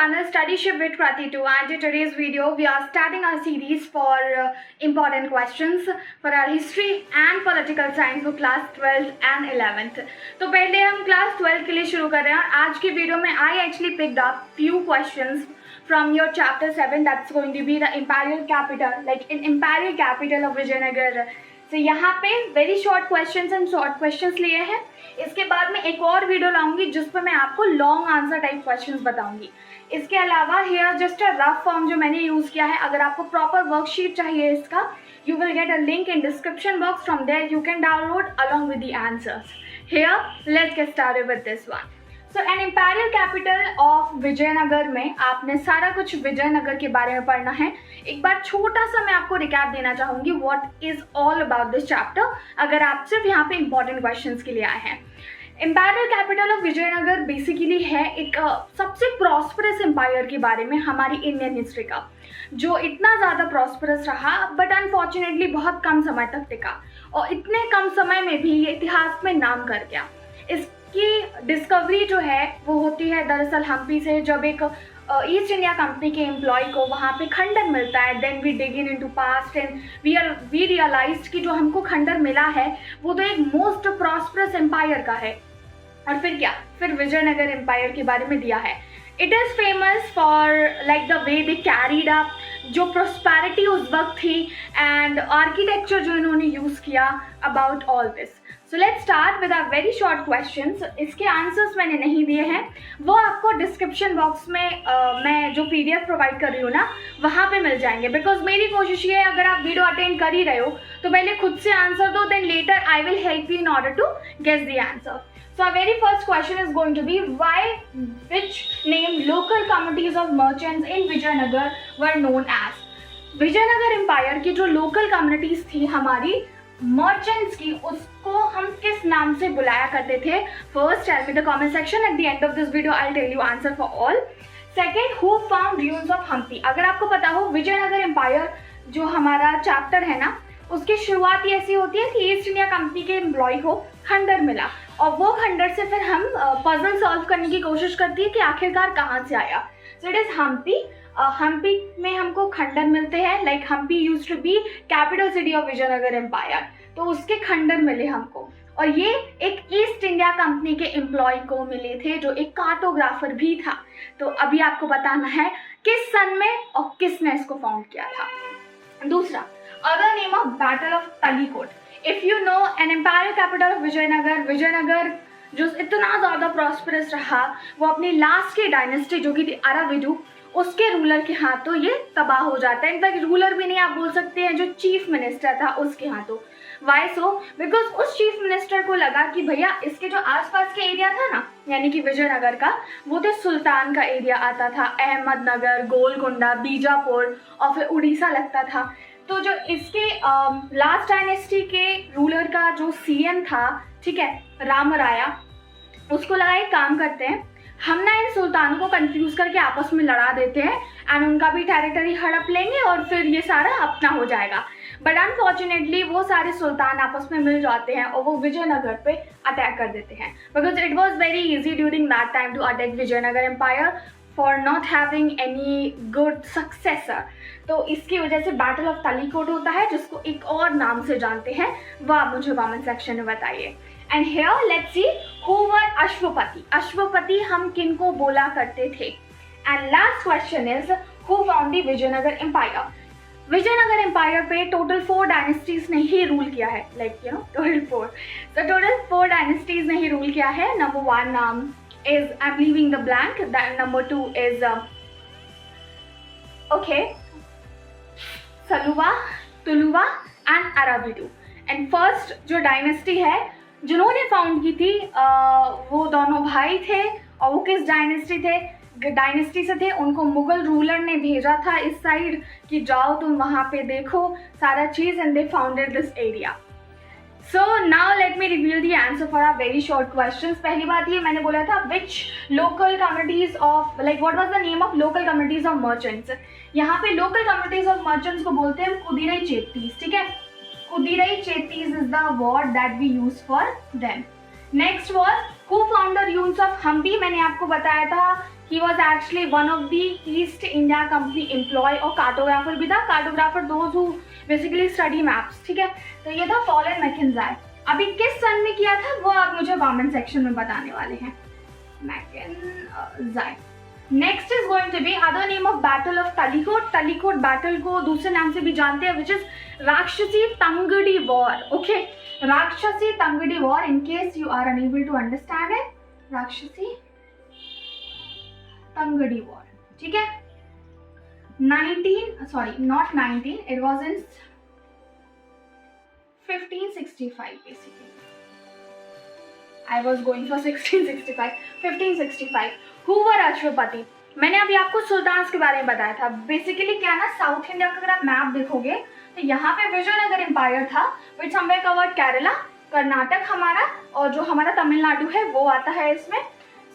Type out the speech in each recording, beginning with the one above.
channel Studyship with Krati 2, and in today's video we are starting our series for important questions for our history and political science for class 12th and 11th. तो पहले हम class 12 के लिए शुरू कर रहे हैं. आज की वीडियो में I actually picked up few questions from your chapter 7 that's going to be the imperial capital, like in imperial capital of Vijayanagar. तो यहाँ पे very short questions and short questions लिए हैं. इसके बाद में एक और वीडियो लाऊंगी जिस पर मैं आपको लॉन्ग आंसर टाइप क्वेश्चंस बताऊंगी. इसके अलावा here just a rough form जो मैंने यूज़ किया है. अगर आपको प्रॉपर वर्कशीट चाहिए इसका, you will get a link in description box. From there you can download along with the answers. Here let's get started with this one. So an imperial capital of Vijayanagar में आपने सारा कुछ विजयनगर के बारे में पढ़ना है. एक बार छोटा सा मैं आपको रिकैप देना चाहूँगी what is all about this chapter, अगर आप सिर्फ यहाँ पे इंपॉर्टेंट क्वेश्चंस के लिए आए हैं. Imperial capital of Vijayanagar basically है एक सबसे प्रॉस्परस एम्पायर के बारे में हमारी इंडियन हिस्ट्री का, जो इतना ज़्यादा प्रॉस्परस रहा बट अनफॉर्चुनेटली बहुत कम समय तक टिका, और इतने कम समय में भी ये इतिहास में नाम कर गया. इसकी डिस्कवरी जो है वो होती है दरअसल हम्पी से, जब एक ईस्ट इंडिया कंपनी के एम्प्लॉय को वहाँ पे खंडर मिलता है. Then we dig into past and we realized कि जो हमको खंडर मिला है वो तो एक मोस्ट प्रॉस्परस एम्पायर का है. और फिर क्या, फिर विजयनगर एम्पायर के बारे में दिया है. It is famous for like the way they carried up, जो प्रोस्पैरिटी उस वक्त थी, एंड आर्किटेक्चर जो इन्होंने यूज़ किया about all this. So let's start with our very short questions. इसके आंसर्स मैंने नहीं दिए हैं, वो आपको डिस्क्रिप्शन बॉक्स में मैं जो PDF प्रोवाइड कर रही हूँ ना वहाँ पे मिल जाएंगे. बिकॉज मेरी कोशिश ये है, अगर आप वीडियो अटेंड कर ही रहे हो तो पहले खुद से आंसर दो, then later I will help you in order to guess the answer. So our very first question is going to be which name local communities of merchants in Vijayanagar were known as. Vijayanagar empire की जो local communities थी हमारी merchants की, उसको हम किस नाम से बुलाया करते थे? First tell me the comment section. At the end of this video I will tell you answer for all. Second, who found ruins of Hampi. अगर आपको पता हो विजयनगर एम्पायर जो हमारा चैप्टर है ना, उसकी शुरुआत ऐसी होती है कि ईस्ट इंडिया कंपनी के एम्प्लॉय को खंडर मिला, और वो खंडर से फिर हम पजल सॉल्व करने की कोशिश करती है कि आखिरकार कहाँ से आया. So it is Hampi. Hampi में हमको खंडर मिलते हैं. Like Hampi used to be capital city of Vijayanagar empire, तो उसके खंडर मिले हमको, और ये एक ईस्ट इंडिया कंपनी के एम्प्लॉय को मिले थे जो एक कार्टोग्राफर भी था. तो अभी आपको बताना है किस सन में और किसने इसको फाउंड किया था. दूसरा, other name of battle of Talikota. If you know an empire capital of Vijayanagara, Vijayanagara जो इतना ज़्यादा प्रॉस्परस रहा वो अपनी लास्ट की डायनेस्टी जो कि थी अराविडू, उसके रूलर के हाथों ये तबाह हो जाता है. इनफैक्ट रूलर भी नहीं आप बोल सकते हैं, जो चीफ मिनिस्टर था उसके हाथों. Why so? बिकॉज उस चीफ मिनिस्टर को लगा कि भैया इसके जो आसपास के एरिया था ना, यानी कि विजयनगर का, वो तो सुल्तान का एरिया आता था, अहमदनगर, गोलकुंडा, बीजापुर और फिर उड़ीसा लगता था. तो जो इसके लास्ट डायनेस्टी के रूलर का जो CM था, ठीक है, रामराया, उसको लगा एक काम करते हैं, हम ना इन सुल्तान को कंफ्यूज करके आपस में लड़ा देते हैं एंड उनका भी टेरिटरी हड़प लेंगे और फिर ये सारा अपना हो जाएगा. बट अनफॉर्चुनेटली वो सारे सुल्तान आपस में मिल जाते हैं और वो विजयनगर पे अटैक कर देते हैं. Because it was very easy during that time to attack Vijayanagar empire for not having any good successor. तो इसकी वजह से बैटल ऑफ तलीकोट होता है, जिसको एक और नाम से जानते हैं, वह आप मुझे कमेंट सेक्शन में बताइए. And here let's see who were Ashwapati. Ashwapati हम किन को बोला करते थे? And last question is who found the Vijayanagar empire. Vijayanagar empire पे टोटल 4 डायनेस्टीज ने ही रूल किया है. Like you know total 4. तो टोटल 4 डायनेस्टीज ने ही रूल किया है. Number 1 is I'm leaving the blank. That number 2 is Saluva, Tuluva and Aravidu. And first जो डायनेस्टी है जिन्होंने फाउंड की थी वो दोनों भाई थे, और वो किस डायनेस्टी से थे? उनको मुगल रूलर ने भेजा था इस साइड कि जाओ तुम वहाँ पे देखो सारा चीज़, and they founded this area. So now let me reveal the answer for our very short questions. पहली बात ये मैंने बोला था which local communities of like what was the name of local communities of merchants. यहाँ पे local communities of merchants को बोलते हैं कुदिरई चेत्तीस. ठीक है, कुदिरई चेत्तीस is the word that we use for them. Next was who found the ruins of Hampi. मैंने आपको बताया था He was actually one of the East India Company employee और cartographer भी था. Cartographer those who basically study maps. ठीक है, तो ये था Paul Mackenzie. अभी किस सन में किया था वो आप मुझे कमेंट सेक्शन में बताने वाले हैं. Mackenzie. Next is going to be other name of battle of Talikota. Talikota battle को दूसरे नाम से भी जानते हैं, विच इज राक्षसी Tangadi war. Okay, Rakshasi Tangadi war. In case you are unable to understand it, Rakshasi Tangadi war. ठीक है, 19 it was in 1565 basically. I was going for 1565. Who were Ashwapati? मैंने अभी आपको सुल्तान्स के बारे में बताया था. बेसिकली क्या ना, साउथ इंडिया का अगर आप मैप देखोगे तो यहाँ पे विजयनगर एम्पायर था, विच समवेयर कवर्ड केरला, कर्नाटक हमारा, और जो हमारा तमिलनाडु है वो आता है इसमें.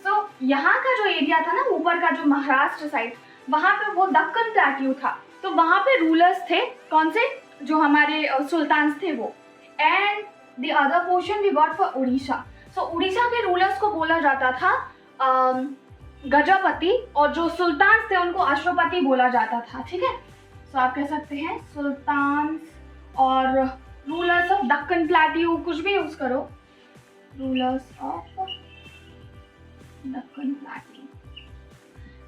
सो यहाँ का जो एरिया था ना, ऊपर का जो महाराष्ट्र साइड, वहाँ पे वो दक्कन प्लेट्यू था. तो वहाँ पे रूलर्स थे कौन से, जो हमारे सुल्तान्स थे वो. And the other portion we got for Orissa. So Orissa के रूलर्स को बोला जाता था गजपति, और जो सुल्तान्स थे उनको अश्वपति बोला जाता था. ठीक है, सो आप कह सकते हैं सुल्तान्स और रूलर्स ऑफ दक्कन प्लेट्यू, कुछ भी यूज करो, रूलर्स ऑफ दक्कन प्लेट्यू.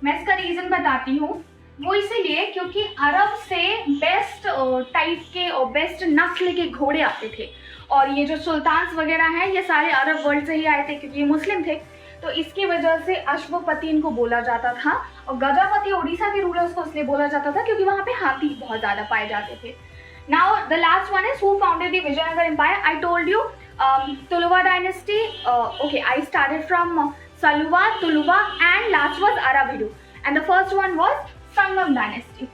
मैं इसका रीजन बताती हूँ. वो इसीलिए क्योंकि अरब से बेस्ट टाइप के और बेस्ट नस्ल के घोड़े आते थे, और ये जो सुल्तान्स वगैरह हैं ये सारे अरब वर्ल्ड से ही आए थे क्योंकि ये मुस्लिम थे. तो इसकी वजह से अश्वपति इनको बोला जाता था, और गजपति उड़ीसा के रूलर्स को इसलिए बोला जाता था क्योंकि वहाँ पे हाथी बहुत ज़्यादा पाए जाते थे. Now the last one is who founded the Vijayanagar empire. I told you Tuluva dynasty. Okay, I started from Saluva, Tuluva and last was Aravidu, and the first one was Sangama dynasty.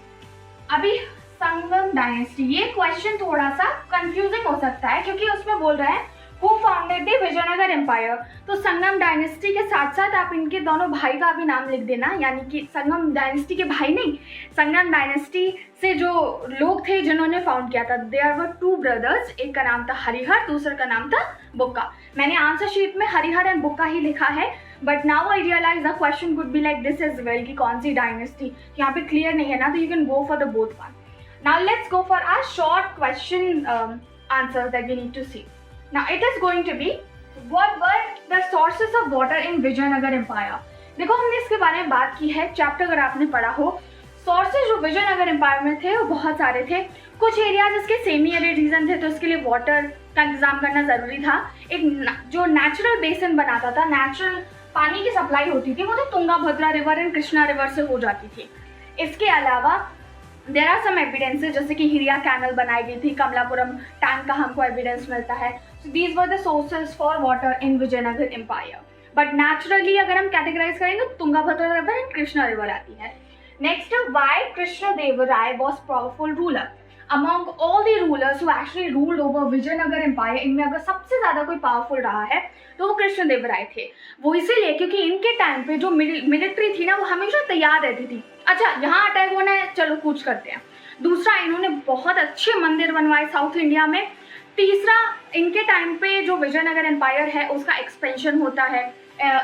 अभी संगम डायनेस्टी, ये क्वेश्चन थोड़ा सा कंफ्यूजिंग हो सकता है क्योंकि उसमें बोल रहे हैं who founded the Vijayanagar empire. तो संगम डायनेस्टी के साथ साथ आप इनके दोनों भाई का भी नाम लिख देना, यानी कि संगम डायनेस्टी के भाई नहीं, संगम डायनेस्टी से जो लोग थे जिन्होंने फाउंड किया था. देयर वर 2 ब्रदर्स, एक का नाम था हरिहर, दूसरे का नाम था बुक्का. मैंने आंसर शीट में हरिहर एंड बुक्का ही लिखा है, but now I realise the question could be like this is well, कि कौन सी डायनेस्टी, यहाँ पे क्लियर नहीं है ना, तो you can go for the both one. Now let's go for our short question answers that we need to see. Now it is going to be, what were the sources of water in Vijayanagar empire. देखो हमने इसके बारे में बात की है, chapter अगर आपने पढ़ा हो. सोर्सेज जो विजयनगर एम्पायर में थे वो बहुत सारे थे. कुछ एरियाज इसके सेमी एरिड रीजन थे, तो इसके लिए वाटर का इंतजाम करना जरूरी था. एक जो नेचुरल बेसिन बनाता था, नेचुरल पानी की सप्लाई होती थी, वो तो Tungabhadra river and Krishna river से हो जाती थी. इसके अलावा देर आर सम एविडेंसेज, जैसे कि हिरिया कैनल बनाई गई थी, कमलापुरम टैंक का हमको एविडेंस मिलता है. So these were the sources for water in Vijayanagar empire. But naturally अगर हम कैटेगराइज करेंगे तो Tungabhadra river and Krishna river आती है. Next, why Krishnadevaraya was powerful ruler. Among all the rulers who actually ruled over Vijayanagar empire, इनमें अगर सबसे ज़्यादा कोई पावरफुल रहा है तो वो कृष्णदेवराय थे. वो इसीलिए क्योंकि इनके टाइम पे जो मिलिट्री थी ना, वो हमेशा तैयार रहती थी. अच्छा, यहाँ अटैक होना है, चलो कूच करते हैं. दूसरा, इन्होंने बहुत अच्छे मंदिर बनवाए साउथ इंडिया में. तीसरा, इनके टाइम पे जो विजयनगर एम्पायर है उसका एक्सपेंशन होता है.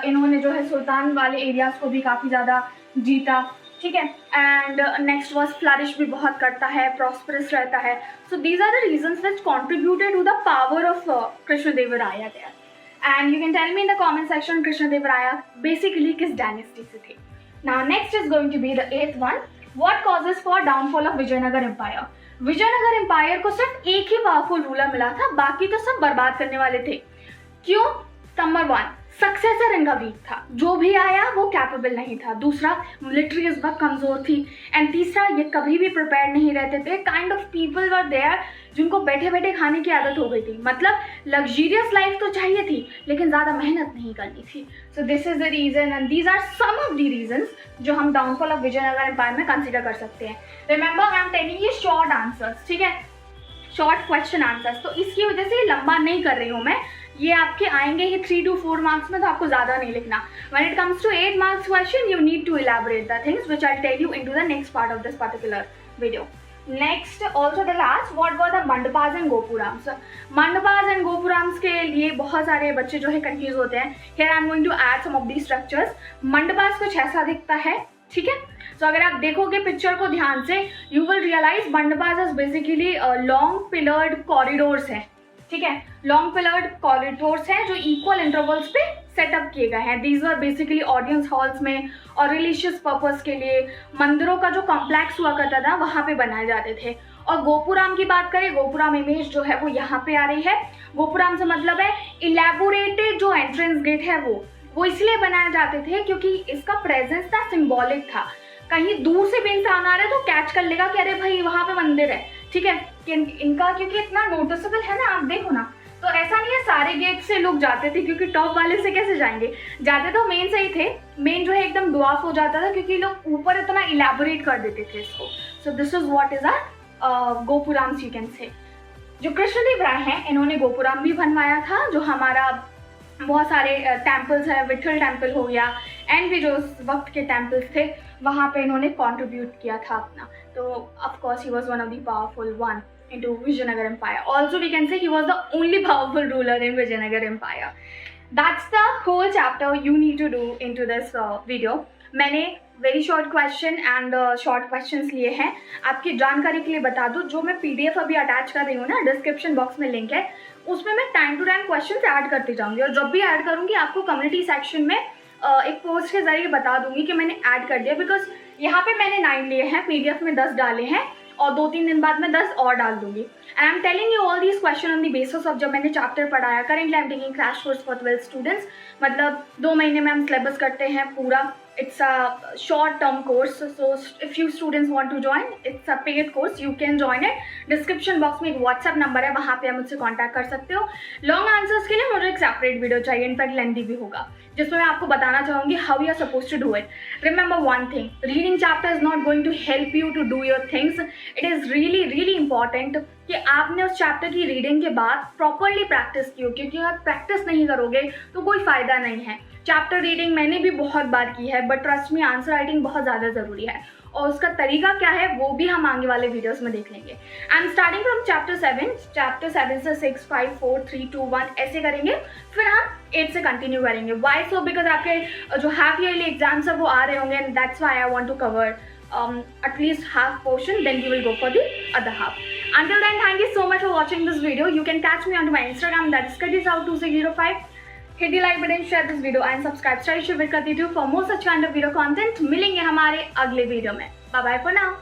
इन्होंने जो है सुल्तान वाले एरियाज को भी काफ़ी ज़्यादा जीता. ठीक है, एंड नेक्स्ट वॉज फ्लरिश भी बहुत करता है, प्रॉस्परस रहता है. So these are the reasons which contributed to the power of Krishnadevaraya there. And you can tell me in the comment section Krishnadevaraya basically किस डायनेस्टी से थे. Now next is going to be the 8th one. What causes for downfall of Vijayanagar empire. Vijayanagar empire को सिर्फ एक ही powerful ruler मिला था, बाकी तो सब बर्बाद करने वाले थे. क्यों? नंबर 1, सक्सेसर इनका वीक था, जो भी आया वो कैपेबल नहीं था. दूसरा, मिलिट्री इस वक्त कमजोर थी. एंड तीसरा, ये कभी भी प्रिपेयर नहीं रहते थे. Kind of people were there जिनको बैठे बैठे खाने की आदत हो गई थी. मतलब लग्जरियस लाइफ तो चाहिए थी लेकिन ज़्यादा मेहनत नहीं करनी थी. So this is the reason and these are some of the reasons जो हम डाउनफॉल ऑफ विजयनगर एम्पायर में कंसिडर कर सकते हैं. Remember, I am telling you short answers. ठीक है, शॉर्ट क्वेश्चन आंसर्स. तो इसकी वजह से लंबा नहीं कर रही हूँ मैं. ये आपके आएंगे ही 3 to 4 मार्क्स में, तो आपको ज़्यादा नहीं लिखना. When it comes to 8 marks question, you need to elaborate the things which I'll tell you into the next part of this particular video. Next also the last, what were the mandapas and gopurams. Mandapas and gopurams के लिए बहुत सारे बच्चे जो है confuse होते हैं। Here I am going to add some of the structures. Mandapas कुछ ऐसा दिखता है, ठीक है। तो अगर आप देखोगे पिक्चर को ध्यान से, you will realise mandapas is basically long pillared corridors है, ठीक है। लॉन्ग पिलर्ड कॉरिडोर्स हैं जो इक्वल इंटरवल्स पे सेटअप किए गए हैं। These are basically audience halls में और रिलीजियस पर्पस के लिए मंदिरों का जो कॉम्प्लेक्स हुआ करता था वहाँ पे बनाए जाते थे। और गोपुराम की बात करें, गोपुराम इमेज जो है वो यहाँ पे आ रही है। गोपुराम से मतलब है इलेबोरेटेड जो एंट्रेंस गेट है वो इसलिए बनाए जाते थे क्योंकि इसका प्रेजेंस ना सिंबॉलिक था। कहीं दूर से भी इंसान आ रहा है तो कैच कर लेगा कि अरे भाई वहाँ पे मंदिर है, ठीक है। कि इनका क्योंकि इतना नोटिसेबल है ना, आप देखो ना, तो ऐसा नहीं है सारे गेट से लोग जाते थे क्योंकि टॉप वाले से कैसे जाएंगे, जाते तो मेन से ही थे। मेन जो है एकदम ड्वार्फ हो जाता था क्योंकि लोग ऊपर इतना इलेबोरेट कर देते थे इसको। So this is what is our gopurams you can say. जो कृष्णदेव राय हैं इन्होंने गोपुराम भी बनवाया था। जो हमारा बहुत सारे टेम्पल्स है, विठल टेम्पल हो गया, एंड भी जो उस वक्त के टेम्पल्स थे वहाँ पे इन्होंने कंट्रीब्यूट किया था अपना। तो of course he was one of the powerful one into Vijayanagar Empire. Also we can say he was the only powerful ruler in Vijayanagar Empire. That's the whole chapter you need to do into this video. मैंने very short question and short questions लिए हैं। आपकी जानकारी के लिए बता दूं, जो मैं PDF अभी अटैच कर रही हूँ ना, डिस्क्रिप्शन बॉक्स में लिंक है, उसमें मैं time to time questions add करती जाऊँगी। और जब भी ऐड करूँगी आपको कम्युनिटी सेक्शन में एक पोस्ट के जरिए बता दूंगी कि मैंने ऐड कर दिया। बिकॉज यहाँ पे मैंने 9 लिए हैं, PDF में 10 डाले हैं और 2-3 दिन बाद मैं 10 और डाल दूंगी। आई am telling you all these question on the basis of जब मैंने चैप्टर पढ़ाया। Currently I am taking crash course for 12 students, मतलब 2 महीने में हम सिलेबस करते हैं पूरा। It's a short term course, so if you students want to join, it's a paid course, you can join it. Description box में एक WhatsApp number है, वहाँ पे आप मुझसे कांटेक्ट कर सकते हो। लॉन्ग आंसर्स के लिए मुझे एक सेपरेट वीडियो चाहिए, इनफैक्ट लेंथी भी होगा, जिसमें मैं आपको बताना चाहूँगी how you are suppose to do it. Remember one thing, reading chapter is not going to help you to do your things. It is really really important कि आपने उस चैप्टर की रीडिंग के बाद प्रॉपरली प्रैक्टिस की हो, क्योंकि अगर प्रैक्टिस नहीं करोगे तो कोई फ़ायदा नहीं है। चैप्टर रीडिंग मैंने भी बहुत बार की है, but trust me answer writing बहुत ज़्यादा ज़रूरी है, और उसका तरीका क्या है वो भी हम आगे वाले वीडियोस में देख लेंगे। I am starting from chapter 7 से 6, 5, 4, 3, 2, 1 ऐसे करेंगे, फिर हम 8 से कंटिन्यू करेंगे। Y so? बिकॉज आपके जो हाफ ईयरली एग्जाम्स है वो आ रहे होंगे, and that's why I want to cover at least half portion, then we will go for the other half. Until then, thank you so much for watching this video. You can catch me on my Instagram, that is KatisOut2605. Hit the like button, share this video and subscribe. Study Shiv with Kati for more such kind of video content. मिलेंगे हमारे अगले video में। Bye bye for now.